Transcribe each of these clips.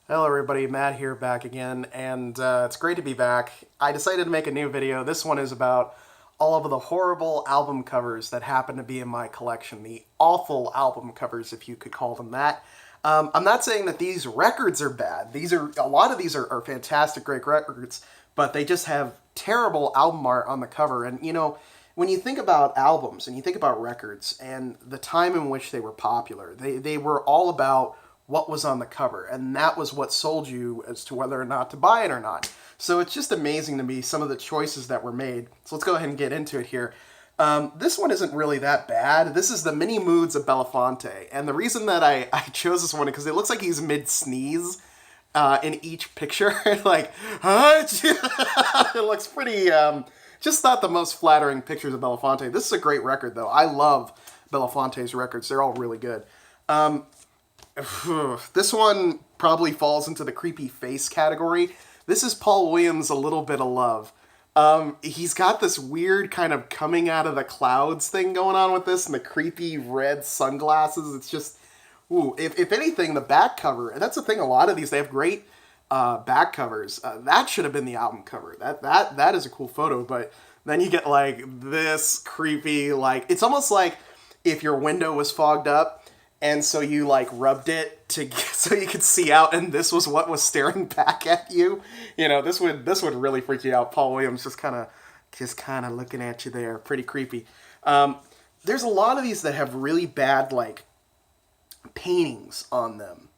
Hello everybody, Matt here back again, and it's great to be back. I decided to make a new video. This one is about all of the horrible album covers that happen to be in my collection. The awful album covers, if you could call them that. I'm not saying that these records are bad. A lot of these are fantastic, great records, but they just have terrible album art on the cover. And when you think about albums and you think about records and the time in which they were popular, they were all about what was on the cover, and that was what sold you as to whether or not to buy it or not. So it's just amazing to me some of the choices that were made. So let's go ahead and get into it here. This one isn't really that bad. This is the Mini Moods of Belafonte, and the reason that I chose this one is because it looks like he's mid-sneeze in each picture. Like, it looks pretty, just not the most flattering pictures of Belafonte. This is a great record, though. I love Belafonte's records. They're all really good. This one probably falls into the creepy face category. This is Paul Williams' A Little Bit of Love. He's got this weird kind of coming out of the clouds thing going on with this, and the creepy red sunglasses. It's just, ooh, if anything, the back cover, and that's the thing, a lot of these, they have great back covers. That should have been the album cover. That is a cool photo, but then you get like this creepy, like, it's almost like if your window was fogged up, and so you like rubbed it to so you could see out, and this was what was staring back at you. This would really freak you out. Paul Williams just kind of looking at you there, pretty creepy. There's a lot of these that have really bad like paintings on them,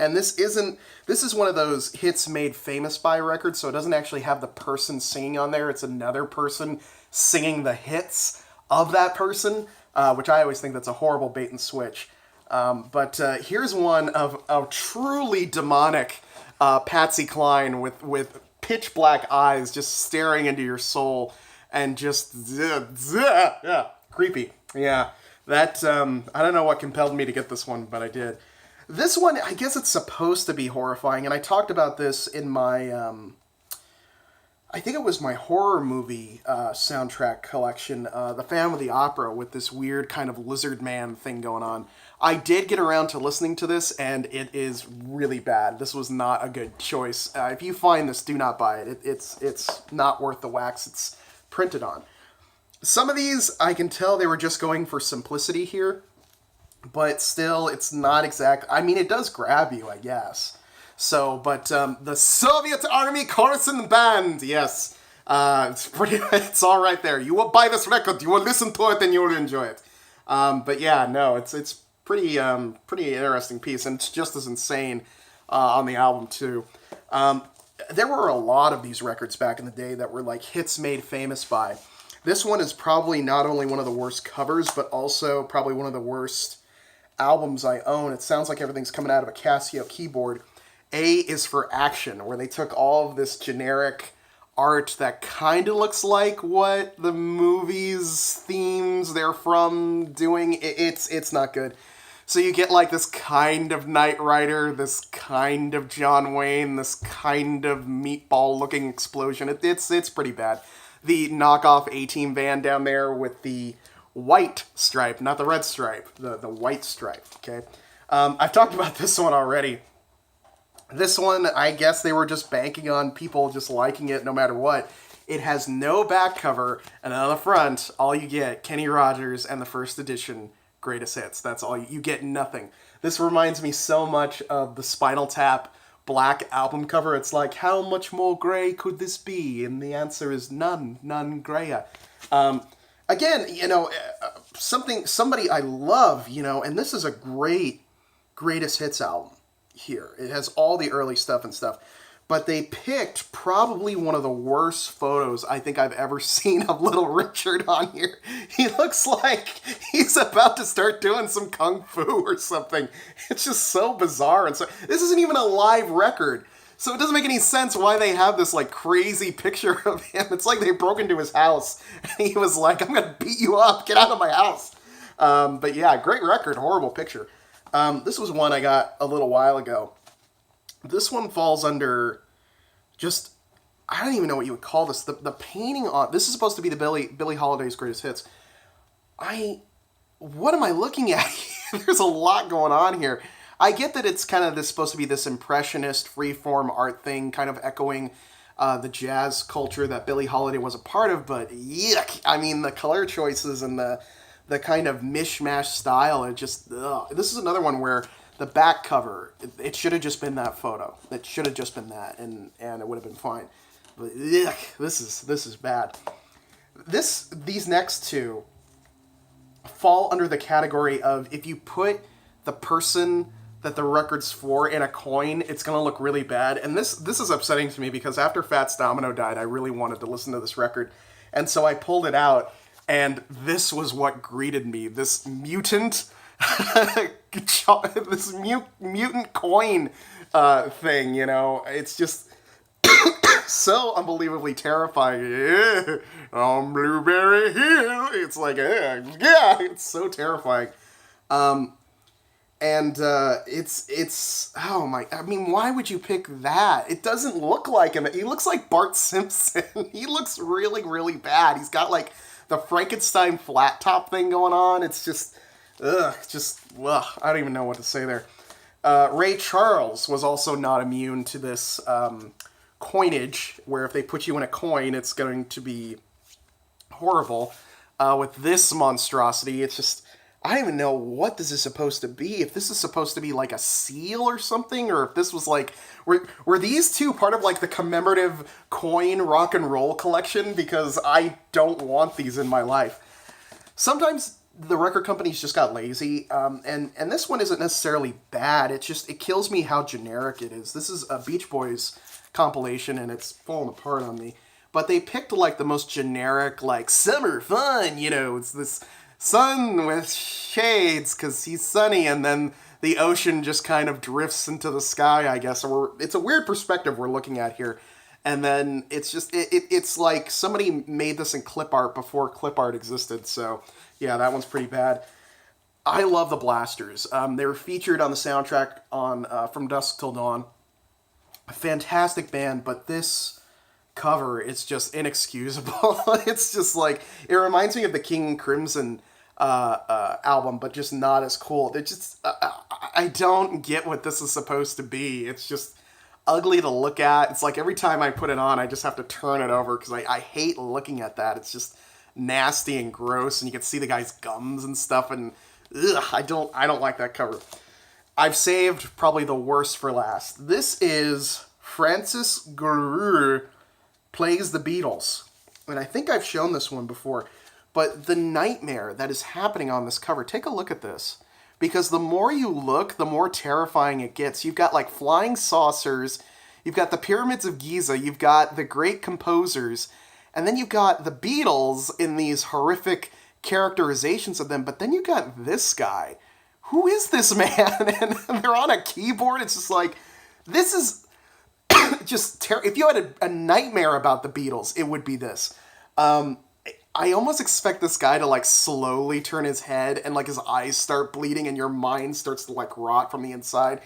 and this is one of those hits made famous by records, so it doesn't actually have the person singing on there. It's another person singing the hits of that person, which I always think that's a horrible bait and switch. But here's one of a truly demonic Patsy Cline with pitch black eyes just staring into your soul and just yeah, creepy. Yeah, that I don't know what compelled me to get this one, but I did. This one, I guess it's supposed to be horrifying, and I talked about this in my I think it was my horror movie soundtrack collection, The Phantom of the Opera, with this weird kind of lizard man thing going on. I did get around to listening to this, and it is really bad. This was not a good choice. If you find this, do not buy it. It's not worth the wax it's printed on. Some of these, I can tell they were just going for simplicity here, but still, it's not exact. I mean, it does grab you, I guess. So, but the Soviet Army Chorus and Band, yes, it's all right there. You will buy this record, you will listen to it, and you will enjoy it. But yeah, no, it's pretty interesting piece, and it's just as insane on the album too. There were a lot of these records back in the day that were like hits made famous by. This one is probably not only one of the worst covers, but also probably one of the worst albums I own. It sounds like everything's coming out of a Casio keyboard. A is for Action, where they took all of this generic art that kind of looks like what the movies themes they're from doing. It's not good. So you get like this kind of Knight Rider, this kind of John Wayne, this kind of meatball looking explosion. It's pretty bad. The knockoff A-Team van down there with the white stripe, not the red stripe, the white stripe, okay? I've talked about this one already. This one, I guess they were just banking on people just liking it no matter what. It has no back cover, and on the front, all you get, Kenny Rogers and the first edition Greatest Hits. That's all. You get nothing. This reminds me so much of the Spinal Tap black album cover. It's like, how much more gray could this be? And the answer is none grayer. Again, somebody I love, and this is a great Greatest Hits album. Here. It has all the early stuff and stuff. But they picked probably one of the worst photos I think I've ever seen of Little Richard on here. He looks like he's about to start doing some kung fu or something. It's just so bizarre. And so this isn't even a live record. So it doesn't make any sense why they have this like crazy picture of him. It's like they broke into his house and he was like, I'm going to beat you up. Get out of my house. But yeah, great record. Horrible picture. This was one I got a little while ago. This one falls under just, I don't even know what you would call this. The painting on, this is supposed to be the Billie Holiday's Greatest Hits. What am I looking at? There's a lot going on here. I get that it's kind of this supposed to be this impressionist freeform art thing, kind of echoing the jazz culture that Billie Holiday was a part of, but yuck! I mean, the color choices and the kind of mishmash style, it just, ugh. This is another one where the back cover, it should have just been that photo. It should have just been that, and it would have been fine. But yuck, this is bad. These next two fall under the category of if you put the person that the record's for in a coin, it's gonna look really bad. And this is upsetting to me because after Fats Domino died, I really wanted to listen to this record, and so I pulled it out, and this was what greeted me: this mutant, this mutant coin thing. You know, it's just so unbelievably terrifying. Yeah, on Blueberry Hill. It's like, yeah, it's so terrifying. And it's oh my, I mean, why would you pick that? It doesn't look like him. He looks like Bart Simpson. He looks really, really bad. He's got like the Frankenstein flat top thing going on. It's just, ugh, I don't even know what to say there. Ray Charles was also not immune to this coinage, where if they put you in a coin, it's going to be horrible. With this monstrosity, it's just, I don't even know what this is supposed to be. If this is supposed to be like a seal or something, or if this was like, were these two part of like the commemorative coin rock and roll collection? Because I don't want these in my life. Sometimes the record companies just got lazy, and this one isn't necessarily bad. It's just, it kills me how generic it is. This is a Beach Boys compilation, and it's falling apart on me. But they picked like the most generic, like, summer fun, you know, it's this sun with shades because he's sunny, and then the ocean just kind of drifts into the sky, I guess. Or it's a weird perspective we're looking at here. And then it's just, it's like somebody made this in clip art before clip art existed. So yeah, that one's pretty bad. I love the Blasters. They were featured on the soundtrack on From Dusk Till Dawn. A fantastic band, but this cover, it's just inexcusable. It's just like, it reminds me of the King Crimson album, but just not as cool. It just, I don't get what this is supposed to be. It's just ugly to look at. It's like every time I put it on, I just have to turn it over because I hate looking at that. It's just nasty and gross, and you can see the guy's gums and stuff, and ugh, I don't like that cover. I've saved probably the worst for last. This is Francis Gurr Plays the Beatles. And I think I've shown this one before. But the nightmare that is happening on this cover, take a look at this. Because the more you look, the more terrifying it gets. You've got like flying saucers, you've got the pyramids of Giza, you've got the great composers, and then you've got the Beatles in these horrific characterizations of them, but then you got this guy. Who is this man? And they're on a keyboard. It's just like, this is just if you had a nightmare about the Beatles, it would be this. I almost expect this guy to like slowly turn his head and like his eyes start bleeding and your mind starts to like rot from the inside.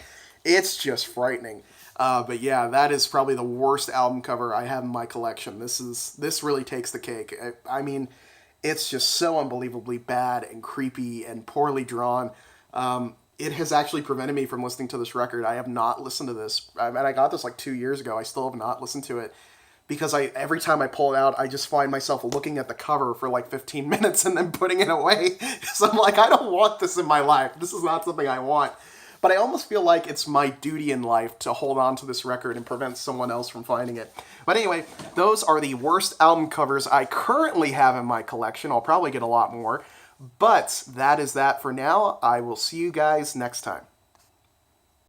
It's just frightening. But yeah, that is probably the worst album cover I have in my collection. This really takes the cake. I mean, it's just so unbelievably bad and creepy and poorly drawn. It has actually prevented me from listening to this record. I have not listened to this. And I got this like 2 years ago. I still have not listened to it because every time I pull it out, I just find myself looking at the cover for like 15 minutes and then putting it away. So I'm like, I don't want this in my life. This is not something I want. But I almost feel like it's my duty in life to hold on to this record and prevent someone else from finding it. But anyway, those are the worst album covers I currently have in my collection. I'll probably get a lot more. But that is that for now. I will see you guys next time.